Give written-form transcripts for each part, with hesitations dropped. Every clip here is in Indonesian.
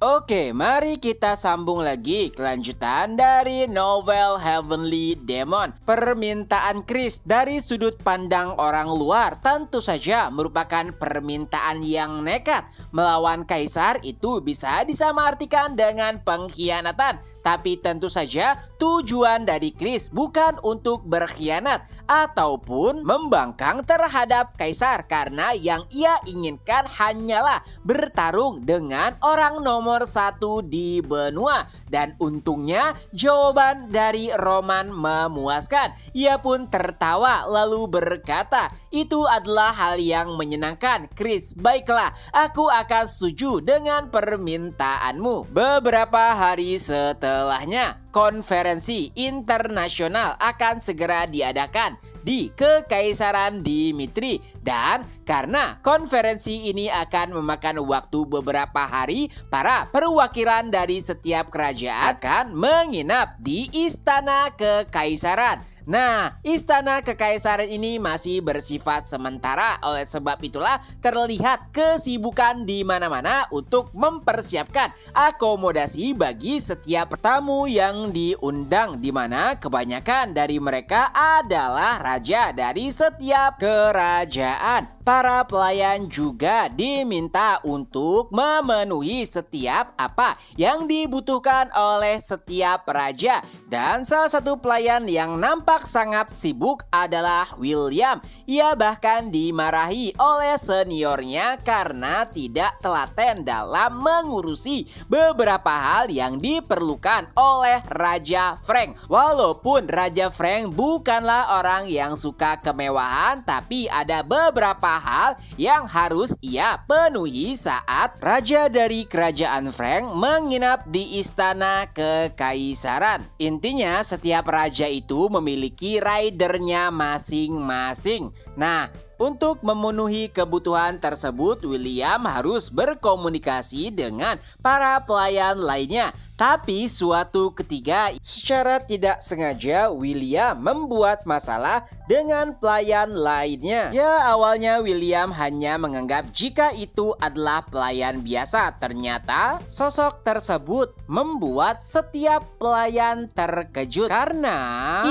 Oke, mari kita sambung lagi kelanjutan dari novel Heavenly Demon. Permintaan Chris dari sudut pandang orang luar tentu saja merupakan permintaan yang nekat. Melawan kaisar itu bisa disamaartikan dengan pengkhianatan. Tapi tentu saja tujuan dari Chris bukan untuk berkhianat ataupun membangkang terhadap kaisar, karena yang ia inginkan hanyalah bertarung dengan orang nomor satu di benua. Dan untungnya jawaban dari Roman memuaskan. Ia pun tertawa lalu berkata, "Itu adalah hal yang menyenangkan, Chris. Baiklah, aku akan setuju dengan permintaanmu." Beberapa hari setelahnya, konferensi internasional akan segera diadakan di Kekaisaran Dimitri, dan karena konferensi ini akan memakan waktu beberapa hari, para perwakilan dari setiap kerajaan akan menginap di Istana Kekaisaran. Nah, Istana Kekaisaran ini masih bersifat sementara, oleh sebab itulah terlihat kesibukan di mana-mana untuk mempersiapkan akomodasi bagi setiap tamu yang diundang, di mana kebanyakan dari mereka adalah raja dari setiap kerajaan. Para pelayan juga diminta untuk memenuhi setiap apa yang dibutuhkan oleh setiap raja. Dan salah satu pelayan yang nampak sangat sibuk adalah William. Ia bahkan dimarahi oleh seniornya karena tidak telaten dalam mengurusi beberapa hal yang diperlukan oleh Raja Frank. Walaupun Raja Frank bukanlah orang yang suka kemewahan, tapi ada beberapa hal yang harus ia penuhi saat raja dari kerajaan Frank menginap di Istana Kekaisaran. Intinya setiap raja itu memiliki raidernya masing-masing. Nah, untuk memenuhi kebutuhan tersebut, William harus berkomunikasi dengan para pelayan lainnya. Tapi suatu ketika, secara tidak sengaja William membuat masalah dengan pelayan lainnya. Ya, awalnya William hanya menganggap jika itu adalah pelayan biasa. Ternyata sosok tersebut membuat setiap pelayan terkejut karena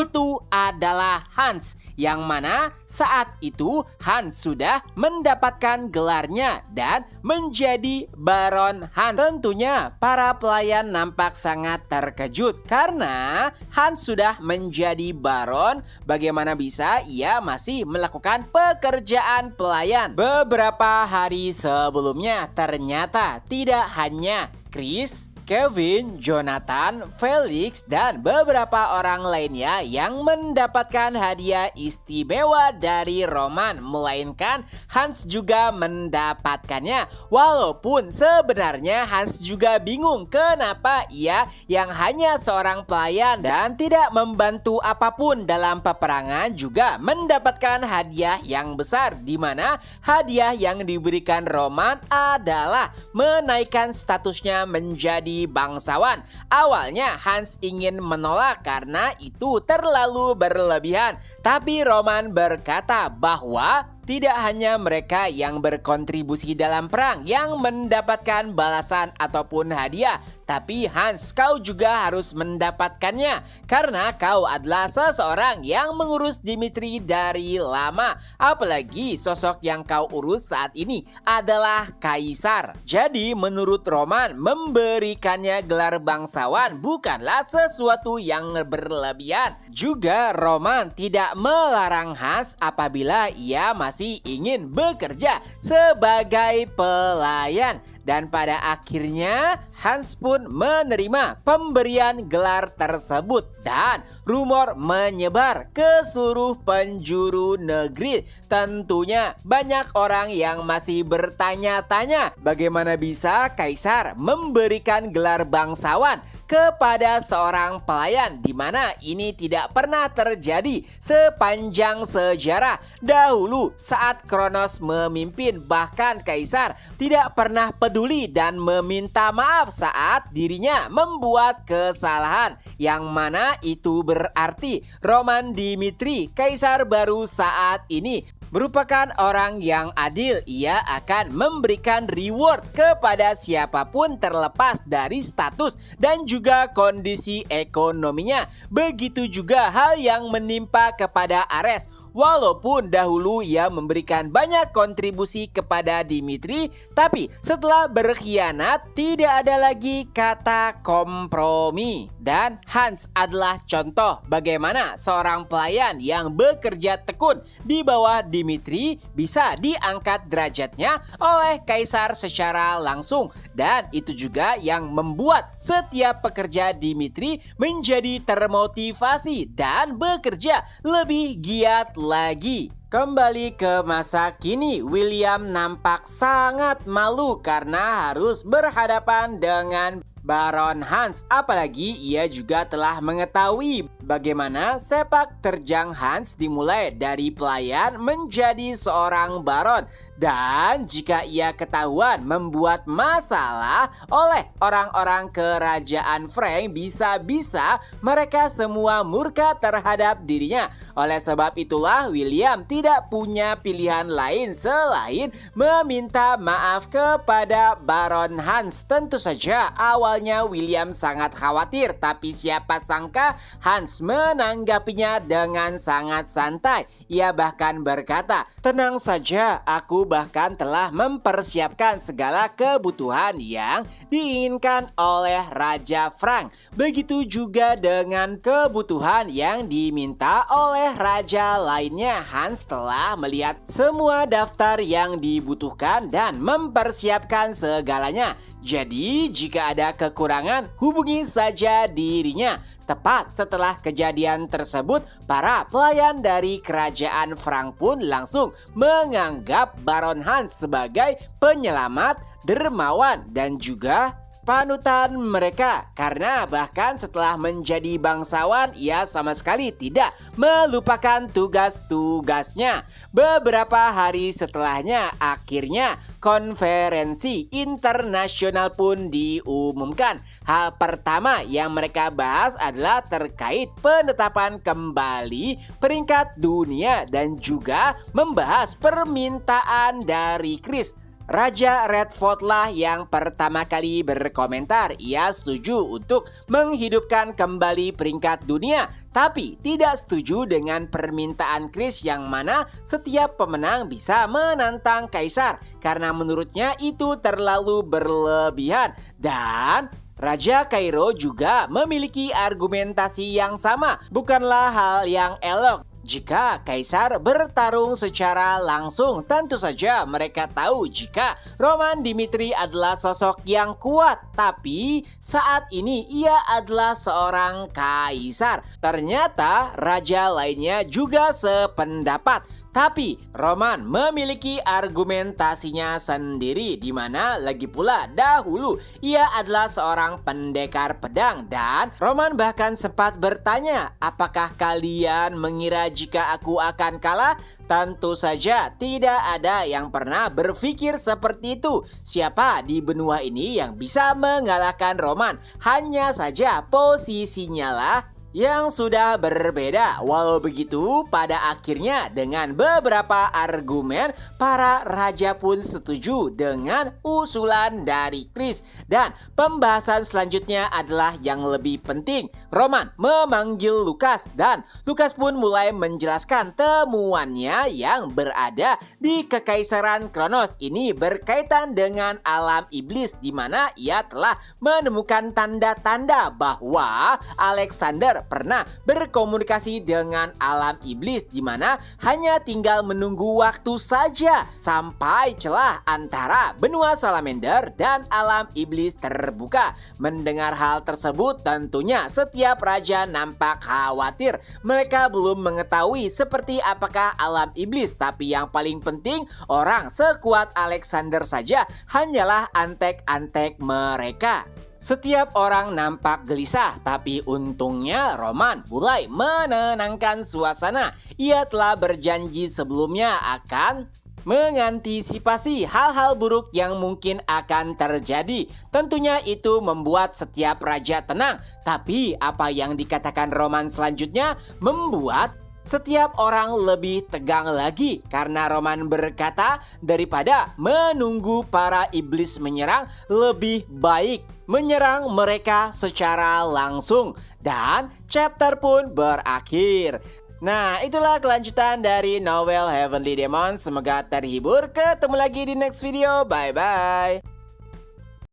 itu adalah Hans, yang mana saat itu Hans sudah mendapatkan gelarnya dan menjadi Baron Hans. Tentunya para pelayan nampak sangat terkejut karena Hans sudah menjadi Baron. Bagaimana bisa ia masih melakukan pekerjaan pelayan? Beberapa hari sebelumnya ternyata tidak hanya Chris, Kevin, Jonathan, Felix, dan beberapa orang lainnya yang mendapatkan hadiah istimewa dari Roman, melainkan Hans juga mendapatkannya. Walaupun sebenarnya Hans juga bingung kenapa ia yang hanya seorang pelayan dan tidak membantu apapun dalam peperangan juga mendapatkan hadiah yang besar, di mana hadiah yang diberikan Roman adalah menaikkan statusnya menjadi bangsawan. Awalnya Hans ingin menolak karena itu terlalu berlebihan, tapi Roman berkata bahwa tidak hanya mereka yang berkontribusi dalam perang yang mendapatkan balasan ataupun hadiah, tapi Hans, kau juga harus mendapatkannya karena kau adalah seseorang yang mengurus Dimitri dari lama. Apalagi sosok yang kau urus saat ini adalah kaisar. Jadi menurut Roman, memberikannya gelar bangsawan bukanlah sesuatu yang berlebihan. Juga Roman tidak melarang Hans apabila ia masih ingin bekerja sebagai pelayan. Dan pada akhirnya Hans pun menerima pemberian gelar tersebut dan rumor menyebar ke seluruh penjuru negeri. Tentunya banyak orang yang masih bertanya-tanya bagaimana bisa kaisar memberikan gelar bangsawan kepada seorang pelayan, di mana ini tidak pernah terjadi sepanjang sejarah. Dahulu saat Kronos memimpin, bahkan kaisar tidak pernah peduli dan meminta maaf saat dirinya membuat kesalahan, yang mana itu berarti Roman Dimitri, kaisar baru saat ini, merupakan orang yang adil. Ia akan memberikan reward kepada siapapun terlepas dari status dan juga kondisi ekonominya. Begitu juga hal yang menimpa kepada Ares. Walaupun dahulu ia memberikan banyak kontribusi kepada Dimitri, tapi setelah berkhianat tidak ada lagi kata kompromi. Dan Hans adalah contoh bagaimana seorang pelayan yang bekerja tekun di bawah Dimitri bisa diangkat derajatnya oleh kaisar secara langsung. Dan itu juga yang membuat setiap pekerja Dimitri menjadi termotivasi dan bekerja lebih giat lagi. Kembali ke masa kini, William nampak sangat malu karena harus berhadapan dengan Baron Hans. Apalagi ia juga telah mengetahui bagaimana sepak terjang Hans dimulai dari pelayan menjadi seorang baron. Dan jika ia ketahuan membuat masalah oleh orang-orang kerajaan Frank, bisa-bisa mereka semua murka terhadap dirinya. Oleh sebab itulah William tidak punya pilihan lain selain meminta maaf kepada Baron Hans. Tentu saja awalnya William sangat khawatir, tapi siapa sangka Hans menanggapinya dengan sangat santai. Ia bahkan berkata, "Tenang saja, aku bahkan telah mempersiapkan segala kebutuhan yang diinginkan oleh Raja Frank. Begitu juga dengan kebutuhan yang diminta oleh raja lainnya. Hans telah melihat semua daftar yang dibutuhkan dan mempersiapkan segalanya. Jadi jika ada kekurangan, hubungi saja dirinya." Tepat setelah kejadian tersebut, para pelayan dari kerajaan Frank pun langsung menganggap Baron Hans sebagai penyelamat, dermawan, dan juga panutan mereka. Karena bahkan setelah menjadi bangsawan, ia sama sekali tidak melupakan tugas-tugasnya. Beberapa hari setelahnya, akhirnya konferensi internasional pun diumumkan. Hal pertama yang mereka bahas adalah terkait penetapan kembali peringkat dunia dan juga membahas permintaan dari Chris. Raja Redford lah yang pertama kali berkomentar. Ia setuju untuk menghidupkan kembali peringkat dunia, tapi tidak setuju dengan permintaan Chris yang mana setiap pemenang bisa menantang kaisar, karena menurutnya itu terlalu berlebihan. Dan Raja Kairo juga memiliki argumentasi yang sama. Bukanlah hal yang elok jika kaisar bertarung secara langsung. Tentu saja mereka tahu jika Roman Dimitri adalah sosok yang kuat, tapi saat ini ia adalah seorang kaisar. Ternyata raja lainnya juga sependapat. Tapi Roman memiliki argumentasinya sendiri, di mana lagi pula dahulu ia adalah seorang pendekar pedang. Dan Roman bahkan sempat bertanya, "Apakah kalian mengira jika aku akan kalah?" Tentu saja tidak ada yang pernah berpikir seperti itu. Siapa di benua ini yang bisa mengalahkan Roman? Hanya saja posisinya lah yang sudah berbeda. Walau begitu, pada akhirnya dengan beberapa argumen, para raja pun setuju dengan usulan dari Chris. Dan pembahasan selanjutnya adalah yang lebih penting. Roman memanggil Lukas dan Lukas pun mulai menjelaskan temuannya yang berada di Kekaisaran Kronos. Ini berkaitan dengan alam iblis, di mana ia telah menemukan tanda-tanda bahwa Alexander pernah berkomunikasi dengan alam iblis, di mana hanya tinggal menunggu waktu saja sampai celah antara benua Salamander dan alam iblis terbuka. Mendengar hal tersebut, tentunya setiap raja nampak khawatir. Mereka belum mengetahui seperti apakah alam iblis, tapi yang paling penting, orang sekuat Alexander saja hanyalah antek-antek mereka. Setiap orang nampak gelisah, tapi untungnya Roman mulai menenangkan suasana. Ia telah berjanji sebelumnya akan mengantisipasi hal-hal buruk yang mungkin akan terjadi. Tentunya itu membuat setiap raja tenang. Tapi apa yang dikatakan Roman selanjutnya membuat setiap orang lebih tegang lagi karena Roman berkata, daripada menunggu para iblis menyerang, lebih baik menyerang mereka secara langsung. Dan chapter pun berakhir. Nah, itulah kelanjutan dari novel Heavenly Demon. Semoga terhibur. Ketemu lagi di next video. Bye-bye.